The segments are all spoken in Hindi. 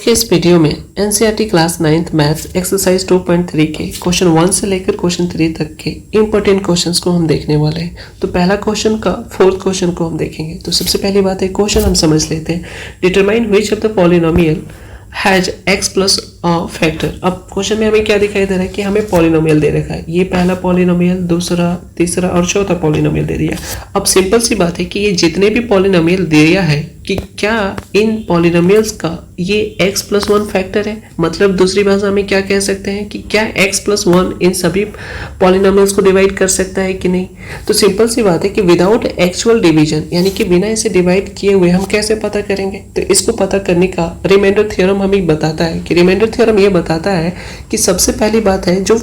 के इस वीडियो में NCERT class 9th maths exercise 2.3 के क्वेश्चन 1 से लेकर क्वेश्चन 3 तक के इंपॉर्टेंट क्वेश्चंस को हम देखने वाले हैं। तो पहला क्वेश्चन का फोर्थ क्वेश्चन को हम देखेंगे। तो सबसे पहली बात है, क्वेश्चन हम समझ लेते हैं। Determine which of the polynomial has x plus factor. अब क्वेश्चन में हमें क्या दिखाई दे रहा है कि हमें पॉलिनोमियल दे रखा है। ये पहला पॉलिनोमियल, दूसरा, तीसरा और चौथा पॉलिनोमियल दे दिया। अब सिंपल सी बात है कि ये जितने भी पॉलिनोमियल दिया है कि क्या इन पॉलिनोमियल्स का ये x प्लस 1 फैक्टर है। मतलब दूसरी भाषा में क्या कह सकते हैं कि क्या x प्लस 1 इन सभी पॉलिनोमियल्स को डिवाइड कर सकता है कि नहीं। तो सिंपल सी बात है कि विदाउट एक्चुअल डिवीजन, यानी कि बिना इसे डिवाइड किए हुए हम कैसे पता करेंगे। तो इसको पता करने का रिमाइंडर थ्योरम हमें बताता है कि रिमाइंडर थ्योरम ये बताता है कि सबसे पहली बात है जो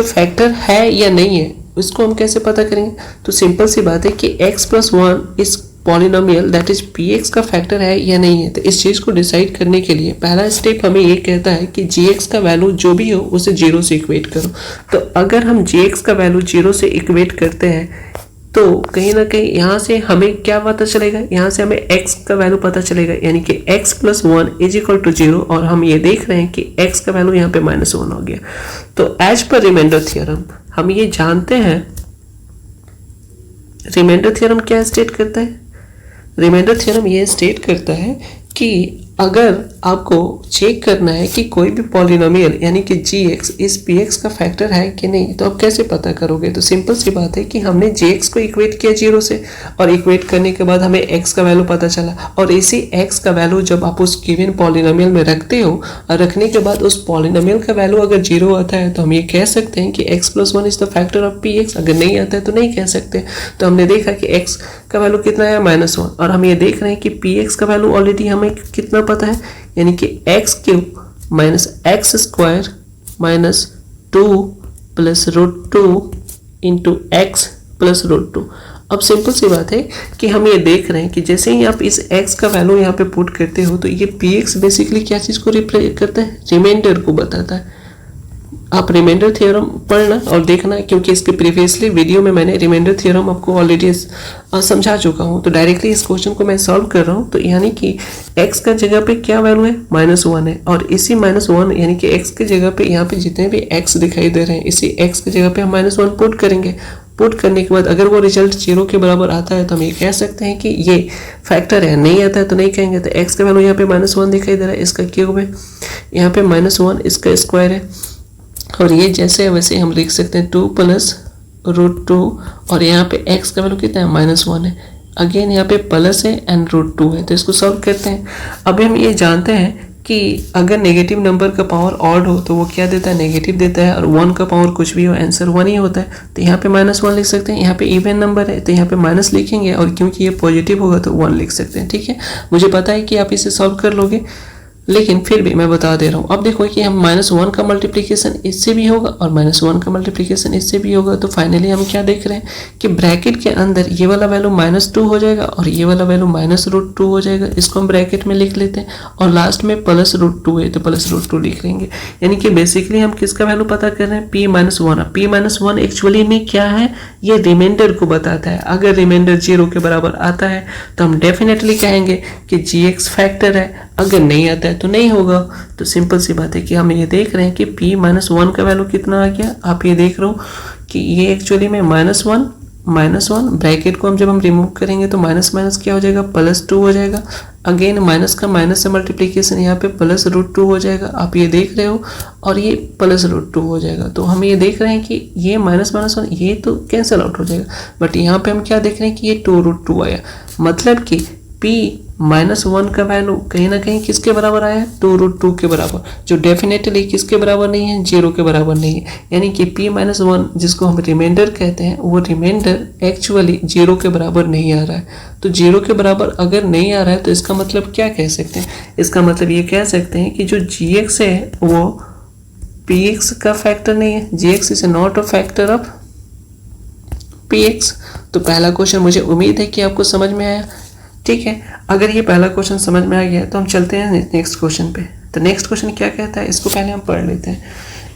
फैक्टर है या नहीं है उसको हम कैसे पता करेंगे। तो सिंपल सी बात है कि x प्लस 1 इस पॉलिनोमियल दैट इज px का फैक्टर है या नहीं है। तो इस चीज को डिसाइड करने के लिए पहला स्टेप हमें ये कहता है कि gx का वैल्यू जो भी हो उसे 0 से इक्वेट करो। तो अगर हम gx का वैल्यू 0 से इक्वेट करते हैं तो कहीं ना कहीं यहाँ से हमें क्या पता चलेगा, यहाँ से हमें x का वैल्यू पता चलेगा, यानी कि x plus 1 is equal to 0। और हम ये देख रहे हैं कि x का वैल्यू यहाँ पे -1 हो गया। तो एज पर रिमाइंडर थ्योरम हम ये जानते हैं, रिमाइंडर थ्योरम क्या स्टेट करता है। रिमाइंडर थ्योरम ये स्टेट करता है कि अगर आपको चेक करना है कि कोई भी पॉलिनोमियल यानी कि gx इस px का फैक्टर है कि नहीं, तो आप कैसे पता करोगे। तो सिंपल सी बात है कि हमने gx को इक्वेट किया 0 से, और इक्वेट करने के बाद हमें x का वैल्यू पता चला। और इसी x का वैल्यू जब आप उस गिवन पॉलिनोमियल में रखते हो और रखने के बाद उस पॉलिनोमियल का वैल्यू अगर 0 आता है तो हम ये कह सकते हैं कि x plus 1 is the factor of px। अगर नहीं आता है तो नहीं कह सकते। तो हमने देखा कि x का वैल्यू कितना है, -1। और हम ये देख रहे हैं कि px का वैल्यू ऑलरेडी हमें कितना पता है, यानी कि x³ minus x square minus 2 plus √2 into x plus √2। अब सिंपल सी बात है कि हम ये देख रहे हैं कि जैसे ही आप इस x का वैल्यू यहाँ पे पुट करते हो तो ये px बेसिकली क्या चीज़ को रिप्रेजेंट करता है, रिमाइंडर को बताता है। आप रिमाइंडर थ्योरम पढ़ना और देखना, क्योंकि इसके प्रीवियसली वीडियो में मैंने रिमाइंडर थ्योरम आपको ऑलरेडी समझा चुका हूँ। तो डायरेक्टली इस क्वेश्चन को मैं सॉल्व कर रहा हूँ। तो यानी कि x का जगह पे क्या वैल्यू है, -1 है, और इसी -1 यानी कि x की जगह पे यहाँ पे जितने भी x दिखाई दे रहे हैं इसी x की जगह पे हम -1 पुट करेंगे। पुट करने के बाद अगर वो रिजल्ट 0 के बराबर आता है तो हम ये कह सकते हैं कि ये फैक्टर है। नहीं आता है तो नहीं कहेंगे। तो x का वैल्यू यहाँ पे -1 दिखाई दे रहा है, इसका क्यूब है, यहाँ पे -1 इसका स्क्वायर है, और ये जैसे वैसे हम लिख सकते हैं 2 प्लस √2, और यहाँ पे x का वैल्यू कितना है, -1 है। अगेन यहाँ पे प्लस है एंड √2 है। तो इसको सॉल्व करते हैं। अभी हम ये जानते हैं कि अगर नेगेटिव नंबर का पावर ऑड हो तो वो क्या देता है, नेगेटिव देता है, और 1 का पावर कुछ भी हो आंसर 1 ही होता है। तो यहाँ पे -1 लिख सकते हैं। यहाँ पे इवन नंबर है तो यहाँ पे माइनस लिखेंगे, और क्योंकि ये पॉजिटिव होगा तो 1 लिख सकते हैं। ठीक है, मुझे पता है कि आप इसे सॉल्व कर लोगे, लेकिन फिर भी मैं बता दे रहा हूँ। अब देखो कि हम -1 का मल्टीप्लिकेशन इससे भी होगा और -1 का मल्टीप्लिकेशन इससे भी होगा। तो फाइनली हम क्या देख रहे हैं कि ब्रैकेट के अंदर ये वाला वैल्यू -2 हो जाएगा और ये वाला वैल्यू -√2 हो जाएगा। इसको हम ब्रैकेट में लिख लेते हैं, और लास्ट में +√2 है तो +√2 लिख लेंगे। यानी कि बेसिकली हम किसका वैल्यू पता कर रहे हैं, p-1। p-1 एक्चुअली में क्या है, ये रिमाइंडर को बताता है। अगर रिमाइंडर 0 के बराबर आता है तो हम डेफिनेटली कहेंगे कि gx फैक्टर है, अगर नहीं आता है तो नहीं होगा। तो सिंपल सी बात है कि हम ये देख रहे हैं कि p-1 का वैल्यू कितना आ गया। आप ये देख रहे हो कि ये एक्चुअली में -1 ब्रैकेट को जब हम रिमूव करेंगे तो माइनस क्या हो जाएगा, +2 हो जाएगा। अगेन माइनस का माइनस से मल्टीप्लिकेशन यहाँ पे +√2 हो जाएगा। आप ये देख रहे हो, और ये +√2 हो जाएगा। तो हम ये देख रहे हैं कि ये -1 ये तो कैंसिल आउट हो जाएगा, बट यहाँ पे हम क्या देख रहे हैं कि ये 2√2 आया। मतलब कि p-1 का वैल्यू कहीं ना कहीं किसके बराबर आया है, 2√2 के बराबर, जो डेफिनेटली किसके बराबर नहीं है, 0 के बराबर नहीं है। यानी कि p-1 जिसको हम रिमाइंडर कहते हैं वो रिमाइंडर एक्चुअली 0 के बराबर नहीं आ रहा है। तो 0 के बराबर अगर नहीं आ रहा है तो इसका मतलब क्या कह सकते हैं, इसका मतलब ये कह सकते हैं कि जो gx है वो px का फैक्टर नहीं है। gx is not a factor of px। तो पहला क्वेश्चन मुझे उम्मीद है कि आपको समझ में आया। ठीक है, अगर ये पहला क्वेश्चन समझ में आ गया तो हम चलते हैं नेक्स्ट क्वेश्चन पे। तो नेक्स्ट क्वेश्चन क्या कहता है, इसको पहले हम पढ़ लेते हैं।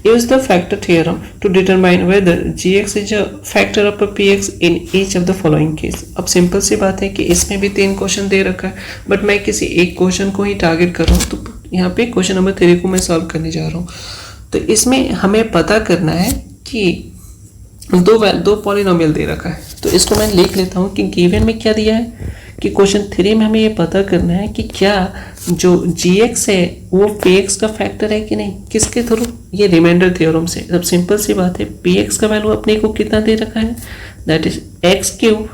Use the factor theorem to determine whether gx is a factor of px in each of the following case. अब सिंपल सी बात है कि इसमें भी 3 क्वेश्चन दे रखा है, बट मैं किसी एक क्वेश्चन को ही टारगेट कर रहा हूँ, तो यहाँ पे क्वेश्चन नंबर 3 को मैं सॉल्व करने जा रहा हूँ। तो इसमें हमें पता करना है कि दो पॉलिनोमियल दे रखा है, तो इसको मैं लिख लेता हूँ कि गिवन में क्या दिया है कि क्वेश्चन 3 में हमें ये पता करना है कि क्या जो gx है वो px का फैक्टर है कि नहीं। किसके थ्रू? ये रिमाइंडर थ्योरम से। अब सिंपल सी बात है, px का वैल्यू अपने को कितना दे रखा है, that is x cube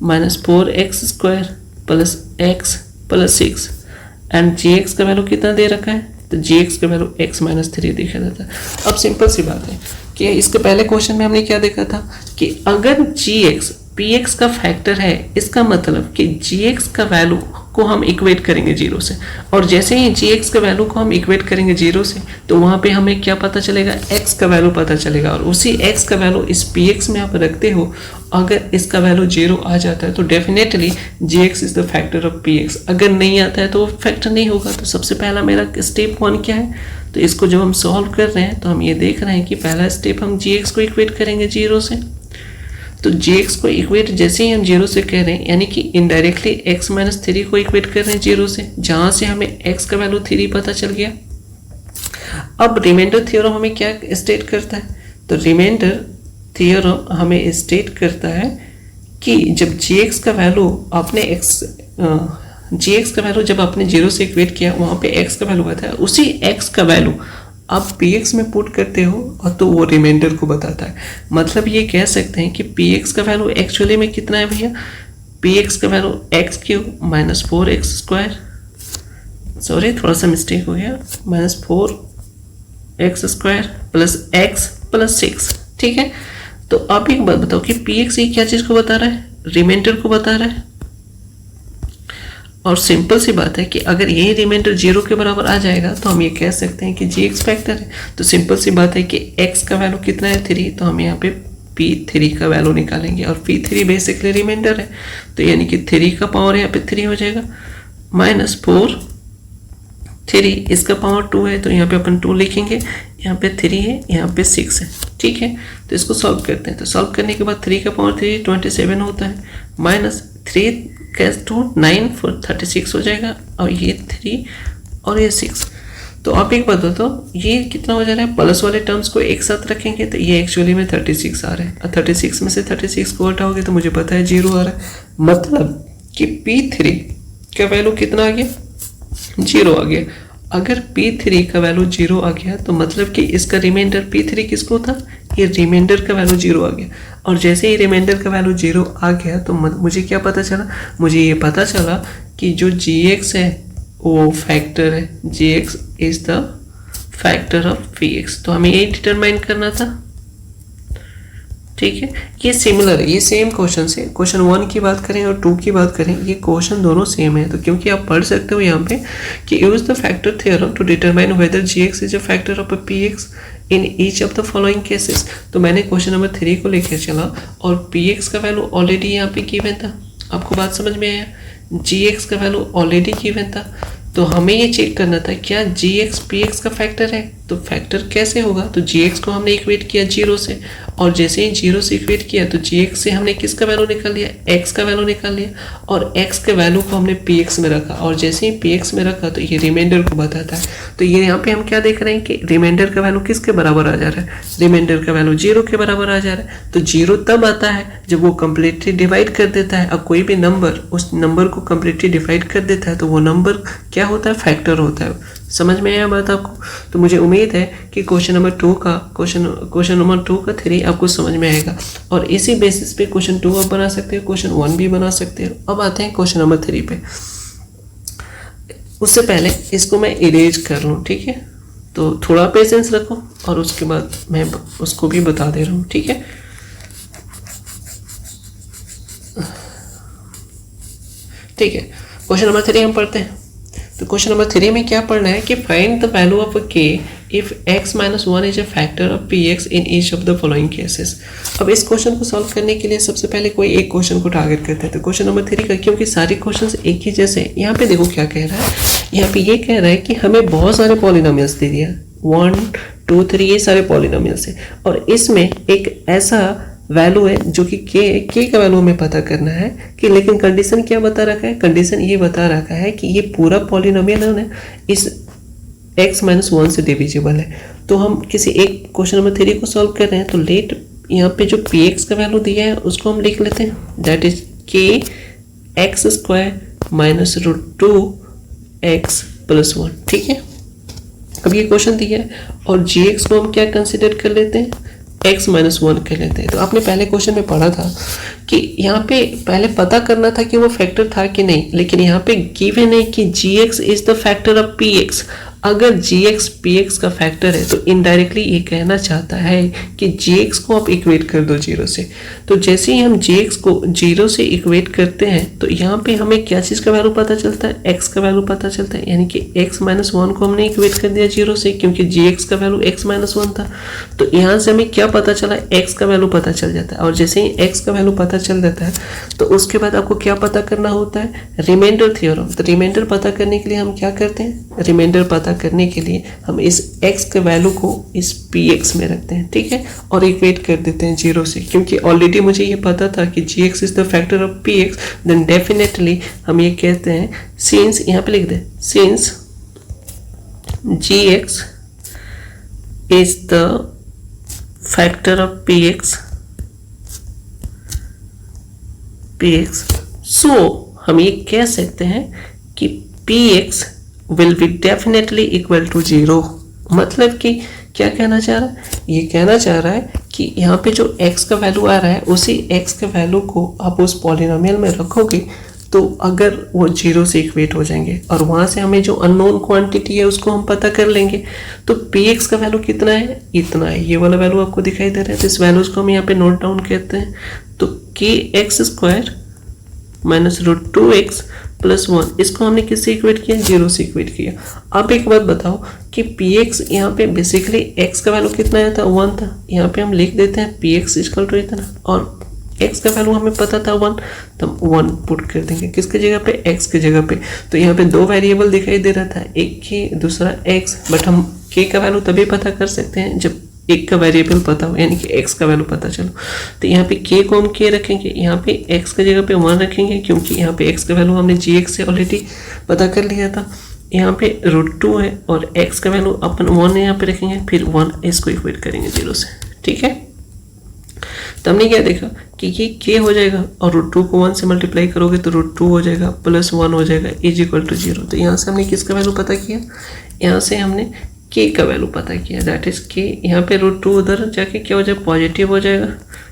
minus 4x square plus x plus 6, and gx का वैल्यू कितना दे रखा है, तो gx का वैल्यू x माइनस 3 देखा जाता है। अब सिंपल सी बात है कि इसके पहले क्वेश्चन में हमने क्या देखा था कि अगर gx px का फैक्टर है, इसका मतलब कि gx का वैल्यू को हम इक्वेट करेंगे 0 से, और जैसे ही gx का वैल्यू को हम इक्वेट करेंगे 0 से, तो वहाँ पे हमें क्या पता चलेगा, x का वैल्यू पता चलेगा, और उसी x का वैल्यू इस px में आप रखते हो। अगर इसका वैल्यू 0 आ जाता है तो definitely gx is the factor of px। अगर नहीं आता है तो वो फैक्टर नहीं होगा। तो सबसे पहला मेरा स्टेप 1 क्या है, तो इसको जब हम सॉल्व कर रहे हैं तो हम ये देख रहे हैं कि पहला स्टेप हम gx को इक्वेट करेंगे 0 से। तो gx को इक्वेट जैसे ही हम 0 से कर रहे हैं, यानी कि इनडायरेक्टली x माइनस 3 को इक्वेट कर रहे हैं 0 से, जहाँ से हमें x का वैल्यू 3 पता चल गया। अब रिमाइंडर थ्योरम हमें क्या स्टेट करता है, तो रिमाइंडर थ्योरम हमें स्टेट करता है कि जब gx का वैल्यू आपने gx का वैल्यू जब आपने 0 से इक्वेट किया, वहाँ पे x का वैल्यू आता है, उसी x का वैल्यू आप px में पुट करते हो और तो वो रिमाइंडर को बताता है। मतलब ये कह सकते हैं कि px का वैल्यू एक्चुअली में कितना है भैया, px का value x cube minus 4x square, sorry थोड़ा सा मिस्टेक हो गया, minus 4x square plus x plus 6। ठीक है, तो आप एक बात बताओ कि px ये क्या चीज़ को बता रहा है, रिमाइंडर को बता रहा है। और सिंपल सी बात है कि अगर यही रिमाइंडर 0 के बराबर आ जाएगा तो हम ये कह सकते हैं कि gx फैक्टर है। तो सिंपल सी बात है कि x का वैल्यू कितना है 3, तो हम यहाँ पे p3 का वैल्यू निकालेंगे, और p3 बेसिकली रिमाइंडर है, तो यानी कि 3 का पावर यहाँ पे 3 हो जाएगा, माइनस 4 3 इसका पावर 2 है, तो यहाँ पे अपन 2 लिखेंगे, यहाँ पे 3 है, यहाँ पे 6 है। ठीक है, तो इसको सॉल्व करते हैं। तो सॉल्व करने के बाद 3 का पावर 3 27 होता है, माइनस 3 कैस 2 9 4 36 हो जाएगा, और ये 3 और ये 6। तो आप एक बात बताओ, ये कितना हो जा रहा है, प्लस वाले टर्म्स को एक साथ रखेंगे तो ये एक्चुअली में 36 आ रहा है, और 36 में से 36 को हटाओगे तो मुझे पता है 0 आ रहा है। मतलब कि p3 का वैल्यू कितना आ गया, 0 आ गया। अगर p3 का वैल्यू 0 आ गया तो मतलब कि इसका रिमाइंडर p3 किसको था, ये रिमाइंडर का वैल्यू 0 आ गया, और जैसे ही रिमाइंडर का वैल्यू 0 आ गया तो मुझे क्या पता चला, मुझे ये पता चला कि जो gx है वो फैक्टर है, gx is the factor of px। तो हमें यही डिटरमाइन करना था। ठीक है, ये सिमिलर है, ये सेम क्वेश्चन से क्वेश्चन 1 की बात करें और 2 की बात करें, ये क्वेश्चन दोनों सेम है। तो क्योंकि आप पढ़ सकते हो यहाँ पे कि use the factor theorem to determine whether gx is a factor of px in each of the following cases. तो मैंने क्वेश्चन नंबर 3 को लेकर चला और px का वैल्यू ऑलरेडी यहाँ पे गिवन था। आपको बात समझ में आया, gx का वैल्यू ऑलरेडी गिवन था, तो हमें ये चेक करना था क्या gx px का फैक्टर है। तो फैक्टर कैसे होगा, तो gx को हमने इक्वेट किया 0 से, और जैसे ही 0 से इक्वेट किया तो gx से हमने किसका वैल्यू निकाल लिया, x का वैल्यू निकाल लिया, और x के वैल्यू को हमने px में रखा, और जैसे ही px में रखा तो ये रिमाइंडर को बताता है। तो ये यहाँ पे हम क्या देख रहे हैं कि रिमाइंडर का वैल्यू किसके बराबर आ जा रहा है, रिमाइंडर का वैल्यू 0 के बराबर आ जा रहा है। तो 0 तब आता है जब वो कम्प्लीटली डिवाइड कर देता है, और कोई भी नंबर उस नंबर को कम्प्लीटली डिवाइड कर देता है तो वो नंबर क्या होता है, फैक्टर होता है। समझ में आया बात आपको। तो मुझे उम्मीद है कि क्वेश्चन नंबर 2 का क्वेश्चन नंबर 2 का 3 आपको समझ में आएगा, और इसी बेसिस पे क्वेश्चन 2 आप बना सकते हो, क्वेश्चन 1 भी बना सकते हो। अब आते हैं क्वेश्चन नंबर 3 पे। उससे पहले इसको मैं इरेज कर लूँ, ठीक है, तो थोड़ा पेशेंस रखो, और उसके बाद मैं उसको भी बता दे रहा हूँ। ठीक है, ठीक है, क्वेश्चन नंबर 3 हम पढ़ते हैं। तो क्वेश्चन नंबर 3 में क्या पढ़ना है कि find the value of k if x minus 1 is a factor of px in each of the following cases. अब इस क्वेश्चन को सॉल्व करने के लिए सबसे पहले कोई एक क्वेश्चन को टारगेट करते हैं। तो क्वेश्चन नंबर 3 का, क्योंकि सारे क्वेश्चन एक ही जैसे हैं, यहाँ पे देखो क्या कह रहा है, यहाँ पे ये कह रहा है कि हमें बहुत सारे पॉलिनोमियल्स दे दिया, 1 2 3 ये सारे पॉलिनोमियल्स है, और इसमें एक ऐसा वैल्यू है जो कि के का वैल्यू हमें पता करना है कि, लेकिन कंडीशन क्या बता रखा है, कंडीशन ये बता रखा है कि ये पूरा पॉलिनोमियल है ना इस x - 1 से डिविजिबल है। तो हम किसी एक क्वेश्चन नंबर 3 को सॉल्व कर रहे हैं, तो लेट यहाँ पे जो px का वैल्यू दिया है उसको हम लिख लेते हैं, that is k x² - √2x + 1। ठीक है, अब ये क्वेश्चन दिया है और gx को हम क्या कंसिडर कर लेते हैं, x - 1 कर लेते हैं। तो आपने पहले क्वेश्चन में पढ़ा था कि यहाँ पे पहले पता करना था कि वो फैक्टर था कि नहीं, लेकिन यहाँ पे गिवन है कि gx is the factor of px। अगर gx px का फैक्टर है तो इनडायरेक्टली ये कहना चाहता है कि gx को आप इक्वेट कर दो 0 से। तो जैसे ही हम gx को 0 से इक्वेट करते हैं तो यहाँ पे हमें क्या चीज़ का वैल्यू पता चलता है, x का वैल्यू पता चलता है, यानी कि x - 1 को हमने इक्वेट कर दिया 0 से, क्योंकि gx का वैल्यू x - 1 था। तो यहाँ से हमें क्या पता चला, x का वैल्यू पता चल जाता है, और जैसे ही x का वैल्यू पता चल जाता है तो उसके बाद आपको क्या पता करना होता है, रिमाइंडर थ्योरम। तो रिमाइंडर पता करने के लिए हम क्या करते हैं, रिमाइंडर पता करने के लिए हम इस x के वैल्यू को इस px में रखते हैं, ठीक है, और इक्वेट कर देते हैं 0 से, क्योंकि ऑलरेडी मुझे ये पता था कि gx is the factor of px। Then definitely हम ये कहते हैं, सिंस यहाँ पे लिख दे, since gx is the factor of px, so हम ये कह सकते हैं कि px will be definitely equal to 0। मतलब कि क्या कहना चाह रहा है, ये कहना चाह रहा है कि यहाँ पे जो x का वैल्यू आ रहा है उसी x के वैल्यू को आप उस पॉलिनोमियल में रखोगे तो अगर वो 0 से इक्वेट हो जाएंगे, और वहाँ से हमें जो अननोन क्वांटिटी है उसको हम पता कर लेंगे। तो px का वैल्यू कितना है, इतना है, ये वाला वैल्यू आपको दिखाई दे रहा है। तो इस वैल्यूज को हम यहाँ पे नोट डाउन करते हैं। तो kx² - √2x + 1, इसको हमने किससे इक्वेट किया, 0 से इक्वेट किया। अब एक बात बताओ कि px यहाँ पे बेसिकली x का वैल्यू कितना आया था, 1 था। यहाँ पे हम लिख देते हैं px = इतना, और x का वैल्यू हमें पता था 1, तो हम 1 पुट कर देंगे किसके जगह पे, x की जगह पे। तो यहाँ पे 2 वेरिएबल दिखाई दे रहा था, एक k दूसरा x, बट हम k का वैल्यू तभी पता कर सकते हैं जब एक का वेरिएबल पता हो, यानी कि x का वैल्यू पता चलो। तो यहाँ पे k को हम k रखेंगे, यहाँ पे x की जगह पे 1 रखेंगे, क्योंकि यहाँ पे x का वैल्यू हमने gx से ऑलरेडी पता कर लिया था। यहाँ पे √2 है और x का वैल्यू अपन 1 यहाँ पे रखेंगे, फिर 1 इसको इक्वेट करेंगे 0 से, ठीक है। तो हमने क्या देखा कि ये k हो जाएगा और √2 को 1 से मल्टीप्लाई करोगे तो √2 हो जाएगा प्लस 1 हो जाएगा इज इक्वल टू 0। तो यहाँ से हमने किसका वैल्यू पता किया, यहाँ से हमने k का वैल्यू पता किया, दैट इज k। यहाँ पे √2 उधर जाके क्या हो जाएगा, पॉजिटिव हो जाएगा,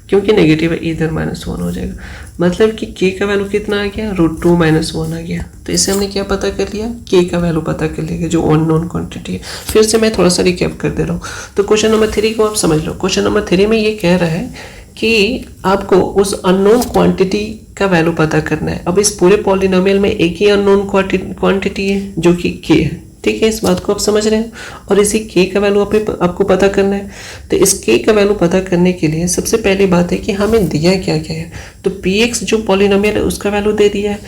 क्योंकि नेगेटिव है इधर -1 हो जाएगा। मतलब कि k का वैल्यू कितना आ गया, √2 - 1 आ गया। तो इससे हमने क्या पता कर लिया, k का वैल्यू पता कर लिया जो अननोन क्वांटिटी है। फिर से मैं थोड़ा सा रिकैप कर दे रहा हूँ। तो क्वेश्चन नंबर 3 को आप समझ लो। क्वेश्चन नंबर 3 में ये कह रहा है कि आपको उस अननोन क्वांटिटी का वैल्यू पता करना है। अब इस पूरे पॉलिनोमियल में एक ही अननोन क्वांटिटी है जो कि k है, ठीक है, इस बात को आप समझ रहे हैं। और इसी k का वैल्यू आपको पता करना है। तो इस k का वैल्यू पता करने के लिए सबसे पहली बात है कि हमें दिया क्या क्या है। तो px जो पॉलिनोमियल है उसका वैल्यू दे दिया है,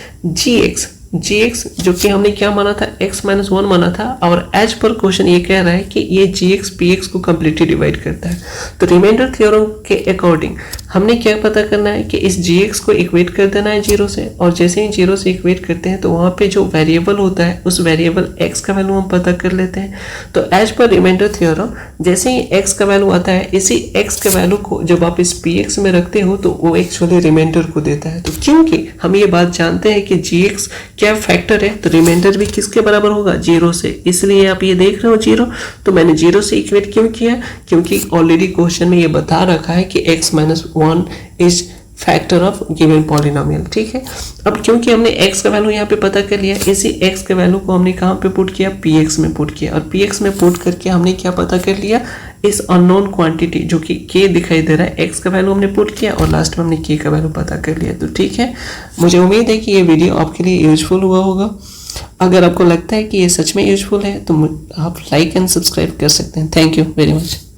gx जो कि हमने क्या माना था, x - 1 माना था, और एज पर क्वेश्चन ये कह रहा है कि ये gx px को कम्प्लीटली डिवाइड करता है। तो रिमाइंडर थ्योरम के अकॉर्डिंग हमने क्या पता करना है कि इस gx को इक्वेट कर देना है 0 से, और जैसे ही 0 से इक्वेट करते हैं तो वहाँ पे जो वेरिएबल होता है उस वेरिएबल x का वैल्यू हम पता कर लेते हैं। तो एज पर रिमाइंडर थ्योरम जैसे ही x का वैल्यू आता है, इसी x के वैल्यू को जब आप इस px में रखते हो तो वो एक्चुअली रिमाइंडर को देता है। तो क्योंकि हम ये बात जानते हैं कि gx क्या फैक्टर है, तो रिमाइंडर भी किसके बराबर होगा, 0 से। इसलिए आप ये देख रहे हो 0, तो मैंने 0 से इक्वेट क्यों किया, क्योंकि ऑलरेडी क्वेश्चन में ये बता रखा है कि x - 1 is factor of given polynomial, ठीक है। अब क्योंकि हमने x का वैल्यू यहाँ पे पता कर लिया, इसी x के वैल्यू को हमने कहाँ पे पुट किया, px में पुट किया, और px में पुट करके हमने क्या पता कर लिया, इस अननोन क्वांटिटी जो कि k दिखाई दे रहा है, x का वैल्यू हमने पुट किया और लास्ट में हमने k का वैल्यू पता कर लिया। तो ठीक है, मुझे उम्मीद है कि ये वीडियो आपके लिए यूजफुल हुआ होगा। अगर आपको लगता है कि ये सच में यूजफुल है तो आप लाइक एंड सब्सक्राइब कर सकते हैं। Thank you very much.